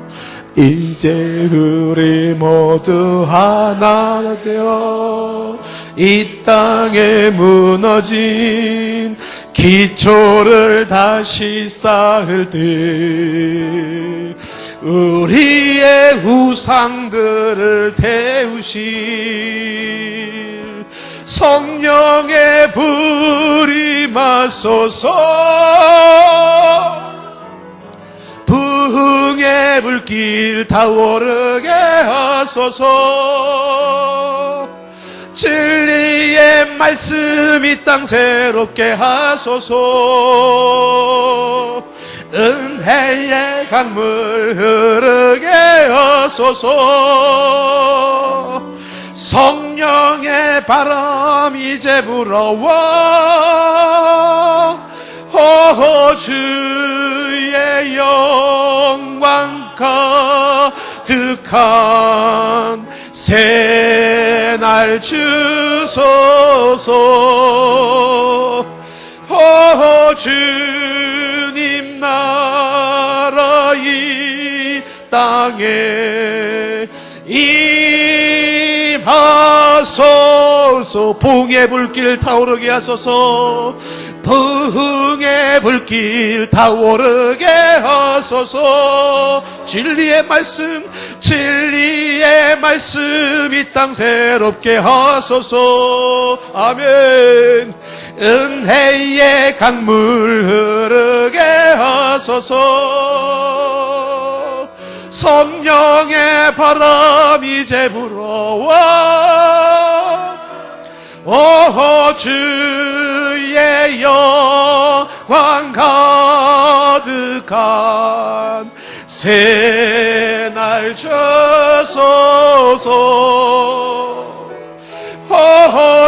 이제 우리 모두 하나 되어 이 땅에 무너진 기초를 다시 쌓을 때 우리의 우상들을 태우실 성령의 불이 마소서 부흥의 불길 타오르게 하소서 진리의 말씀 이 땅 새롭게 하소서 은혜의 강물 흐르게 하소서 성령의 바람 이제 불어와 주의 영광 가득한 새날 주소서 주님 나라 이 땅에 임하소서 부흥의 불길 타오르게 하소서 부흥의 불길 타오르게 하소서 진리의 말씀 이 땅 새롭게 하소서 아멘 은혜의 강물 흐르게 하소서 성령의 바람 이제 불어와 주의 영광 가득한 새날 주소서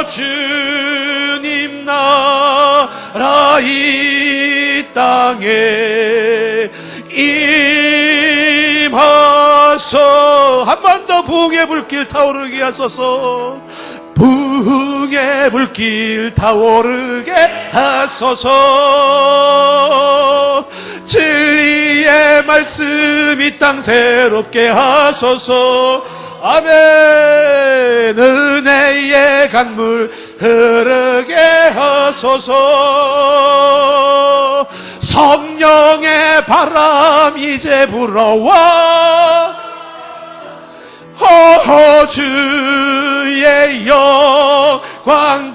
주님 나라 이 땅에 임하소 한 번 더 부흥의 불길 타오르게 하소서 부흥의 불길 타오르게 하소서 진리의 말씀 이 땅 새롭게 하소서 아멘 은혜의 강물 흐르게 하소서 성령의 바람 이제 불어와 주의 영광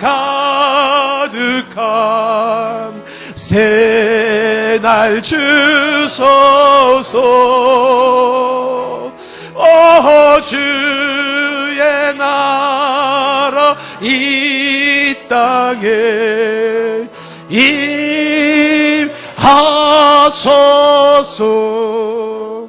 가득한 새날 주소서 주의 나라 이 땅에 임하소서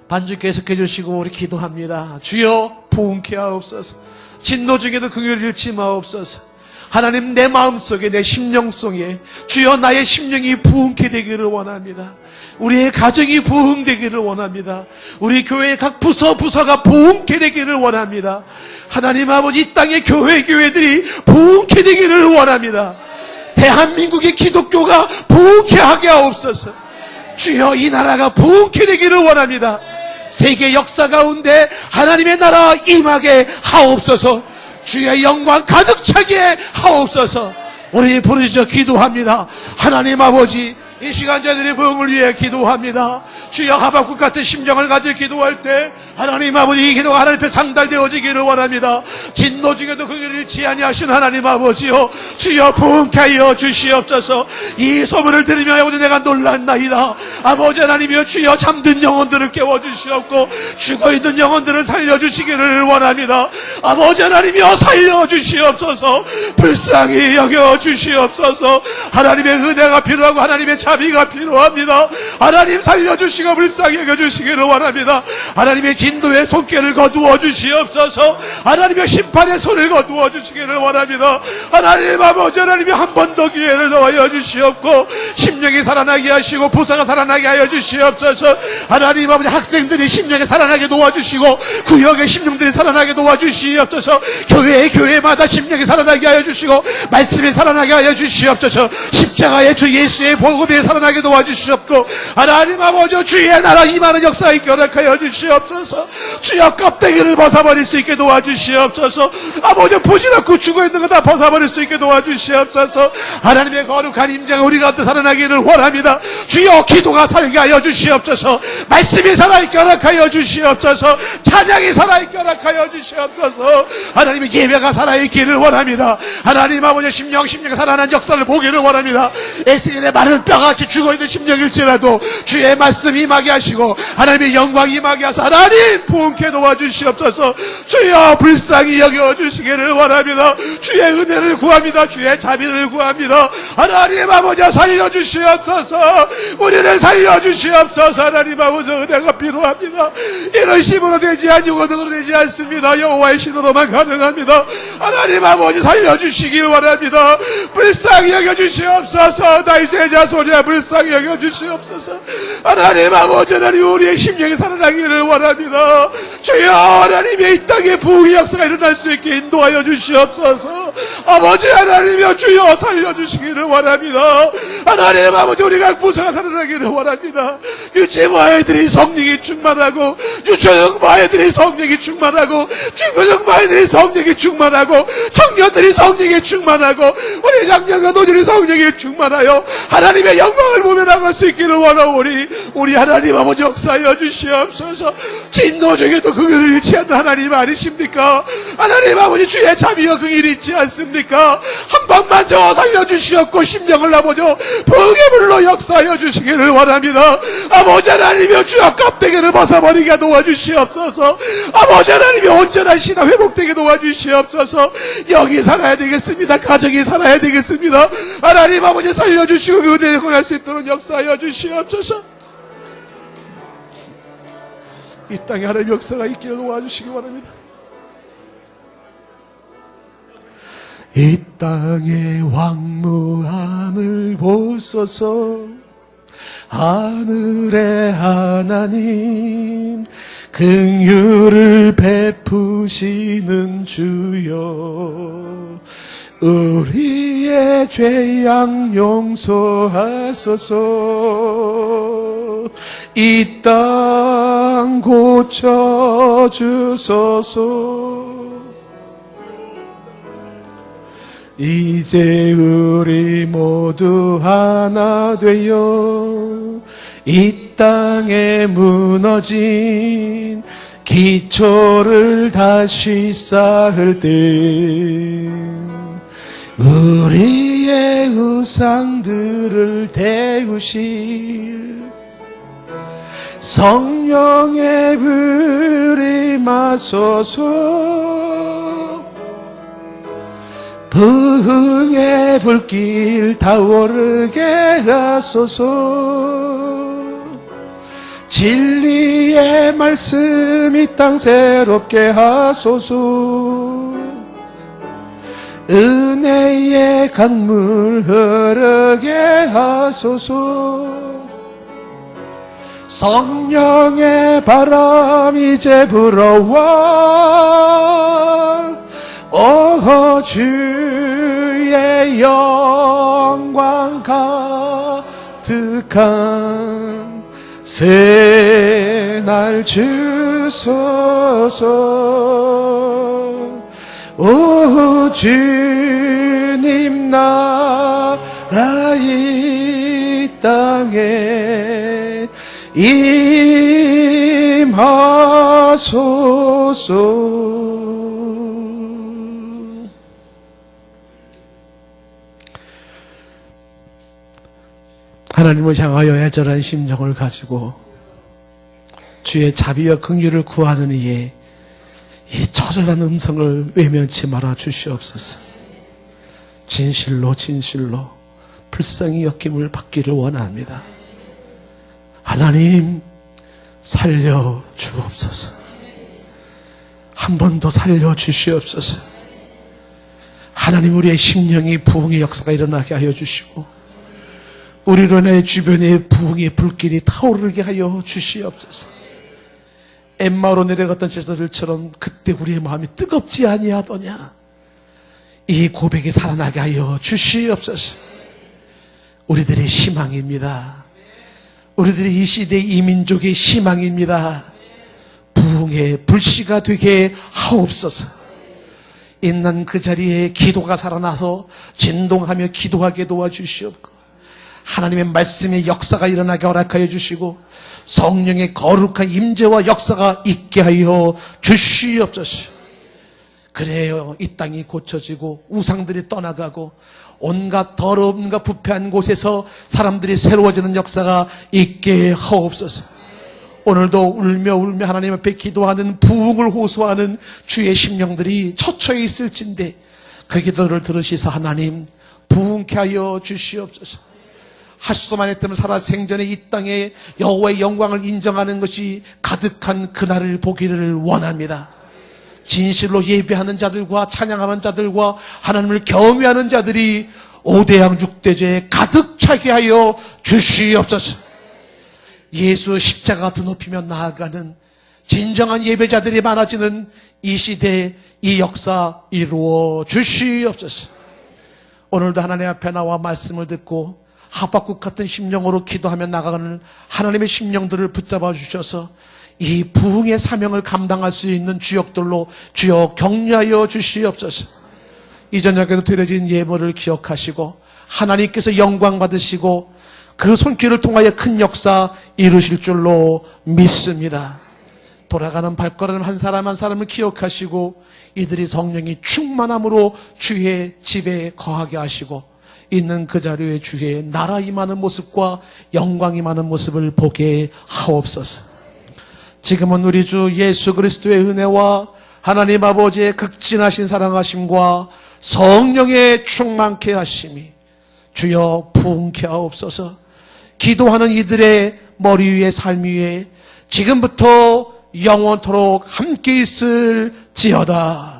반주 계속해 주시고 우리 기도합니다. 주여 부흥케 하옵소서 진노 중에도 긍휼을 잃지 마옵소서 하나님 내 마음속에 내 심령 속에 주여 나의 심령이 부흥케 되기를 원합니다. 우리의 가정이 부흥되기를 원합니다. 우리 교회의 각 부서가 부흥케 되기를 원합니다. 하나님 아버지 이 땅의 교회들이 부흥케 되기를 원합니다. 대한민국의 기독교가 부흥케 하게 하옵소서 주여 이 나라가 부흥케 되기를 원합니다. 세계 역사 가운데 하나님의 나라 임하게 하옵소서 주의 영광 가득 차게 하옵소서 우리 부르짖어 기도합니다. 하나님 아버지 이 시간 저희들의 부흥을 위해 기도합니다. 주여 하박국 같은 심정을 가지고 기도할 때 하나님 아버지 이 기도가 하나님 앞에 상달되어지기를 원합니다. 진노 중에도 긍휼을 잃지 아니하신 하나님 아버지여 주여 부흥케 하여 주시옵소서 이 소문을 들으며 아버지 내가 놀랐나이다. 아버지 하나님이여 주여 잠든 영혼들을 깨워주시옵고 죽어있는 영혼들을 살려주시기를 원합니다. 아버지 하나님이여 살려주시옵소서 불쌍히 여겨주시옵소서 하나님의 은혜가 필요하고 하나님의 자비가 필요합니다. 하나님 살려주시고 불쌍히 여겨주시기를 원합니다. 하나님의 진노의 손길을 거두어 주시옵소서. 하나님의 심판의 손을 거두어 주시기를 원합니다. 하나님 아버지, 하나님이 한 번 더 기회를 더하여 주시옵고 심령이 살아나게 하시고 부사가 살아나게 하여 주시옵소서. 하나님 아버지, 학생들이 심령이 살아나게 도와주시고 구역의 심령들이 살아나게 도와주시옵소서. 교회마다 심령이 살아나게 하여 주시고 말씀이 살아나게 하여 주시옵소서. 십자가의 주 예수의 복음이 살아나게 도와주시옵고 하나님 아버지, 주의 나라 임하는 역사에 결합하여 주시옵소서. 주여 껍데기를 벗어버릴 수 있게 도와주시옵소서. 아버지, 부질없고 죽어있는 거 다 벗어버릴 수 있게 도와주시옵소서. 하나님의 거룩한 임재가 우리 가운데 살아나기를 원합니다. 주여 기도가 살게 하여 주시옵소서. 말씀이 살아있게 허락하여 주시옵소서. 찬양이 살아있게 허락하여 주시옵소서. 하나님의 예배가 살아있기를 원합니다. 하나님 아버지, 심령이 살아난 역사를 보기를 원합니다. 에스겔의 마른 뼈같이 죽어있는 심령일지라도 주의 말씀 임하게 하시고 하나님의 영광 임하게 하사 하나님 부흥케 도와주시옵소서. 주여 불쌍히 여겨주시기를 원합니다. 주의 은혜를 구합니다. 주의 자비를 구합니다. 하나님 아버지, 살려주시옵소서. 우리를 살려주시옵소서. 하나님 아버지, 은혜가 필요합니다. 이런 힘으로 되지 아니고 능으로 되지 않습니다. 여호와의 신으로만 가능합니다. 하나님 아버지, 살려주시길 원합니다. 불쌍히 여겨주시옵소서. 다윗의 자손이야, 불쌍히 여겨주시옵소서. 하나님 아버지, 하나님 우리의 심령이 살아나기를 원합니다. 주여, 하나님의 이 땅에 부흥의 역사가 일어날 수 있게 인도하여 주시옵소서. 아버지 하나님이여, 주여 살려주시기를 원합니다. 하나님 아버지, 우리가 부서가 살아나기를 원합니다. 유치부 아이들이 성령이 충만하고 유초등 아이들이 성령이 충만하고 중고등 아이들이 성령이 충만하고 청년들이 성령이 충만하고 우리 장년과 노년이 성령이 충만하여 하나님의 영광을 보며 나갈 수 있기를 원하오니 우리 하나님 아버지 역사하여 주시옵소서. 진노 중에도 긍휼을 잃지 않는 하나님 아니십니까? 하나님 아버지, 주의 자비와 긍휼이 있지 않습니까? 한 번만 저 살려주시옵고 심령을 아버지 부흥의 불로 역사하여 주시기를 원합니다. 아버지 하나님이여, 주여 껍데기를 벗어버리게 도와주시옵소서. 아버지 하나님이 온전한 신앙 회복되게 도와주시옵소서. 영이 살아야 되겠습니다. 가정이 살아야 되겠습니다. 하나님 아버지, 살려주시고 그 은혜에 공할 수 있도록 역사하여 주시옵소서. 이 땅에 하나님의 역사가 있기를 도와주시기 바랍니다. 이 땅의 왕무함을 보소서. 하늘의 하나님, 긍휼을 베푸시는 주여, 우리의 죄악 용서하소서. 이 땅 고쳐주소서. 이제 우리 모두 하나 되어 이 땅에 무너진 기초를 다시 쌓을 때 우리의 우상들을 태우실 성령의 불이 마소서. 부흥의 불길 타오르게 하소서. 진리의 말씀 이 땅 새롭게 하소서. 은혜의 강물 흐르게 하소서. 성령의 바람 이제 불어와 오 주의 영광 가득한 새날 주소서. 오 주님 나라 이 땅에 임하소서. 하나님을 향하여 애절한 심정을 가지고 주의 자비와 긍휼을 구하는 이에 이 처절한 음성을 외면치 말아 주시옵소서. 진실로 불쌍히 여김을 받기를 원합니다. 하나님 살려 주옵소서. 한 번 더 살려주시옵소서. 하나님, 우리의 심령이 부흥의 역사가 일어나게 하여 주시고 우리로 인해 주변에 부흥의 불길이 타오르게 하여 주시옵소서. 엠마오로 내려갔던 제자들처럼 그때 우리의 마음이 뜨겁지 아니하더냐. 이 고백이 살아나게 하여 주시옵소서. 우리들의 희망입니다. 우리들이 이 시대 이 민족의 희망입니다. 부흥의 불씨가 되게 하옵소서. 있는 그 자리에 기도가 살아나서 진동하며 기도하게 도와주시옵고 하나님의 말씀의 역사가 일어나게 허락하여 주시고 성령의 거룩한 임재와 역사가 있게 하여 주시옵소서. 그래요, 이 땅이 고쳐지고 우상들이 떠나가고 온갖 더러움과 부패한 곳에서 사람들이 새로워지는 역사가 있게 하옵소서. 오늘도 울며 하나님 앞에 기도하는 부흥을 호소하는 주의 심령들이 처처해 있을진데 그 기도를 들으시사 하나님 부흥케 하여 주시옵소서. 하수만 했다면 살아 생전에 이 땅에 여호와의 영광을 인정하는 것이 가득한 그날을 보기를 원합니다. 진실로 예배하는 자들과 찬양하는 자들과 하나님을 경외하는 자들이 5대양 6대제에 가득 차게 하여 주시옵소서. 예수 십자가 드높이며 나아가는 진정한 예배자들이 많아지는 이 시대 이 역사 이루어 주시옵소서. 오늘도 하나님 앞에 나와 말씀을 듣고 하박국 같은 심령으로 기도하며 나가는 하나님의 심령들을 붙잡아 주셔서 이 부흥의 사명을 감당할 수 있는 주역들로 주여 격려하여 주시옵소서. 이 저녁에도 드려진 예물을 기억하시고 하나님께서 영광 받으시고 그 손길을 통하여 큰 역사 이루실 줄로 믿습니다. 돌아가는 발걸음 한 사람 한 사람을 기억하시고 이들이 성령이 충만함으로 주의 집에 거하게 하시고 있는 그 자리에 주의 나라 임하는 모습과 영광 임하는 모습을 보게 하옵소서. 지금은 우리 주 예수 그리스도의 은혜와 하나님 아버지의 극진하신 사랑하심과 성령의 충만케 하심이 주여 부흥케 하옵소서. 기도하는 이들의 머리 위에 삶 위에 지금부터 영원토록 함께 있을지어다.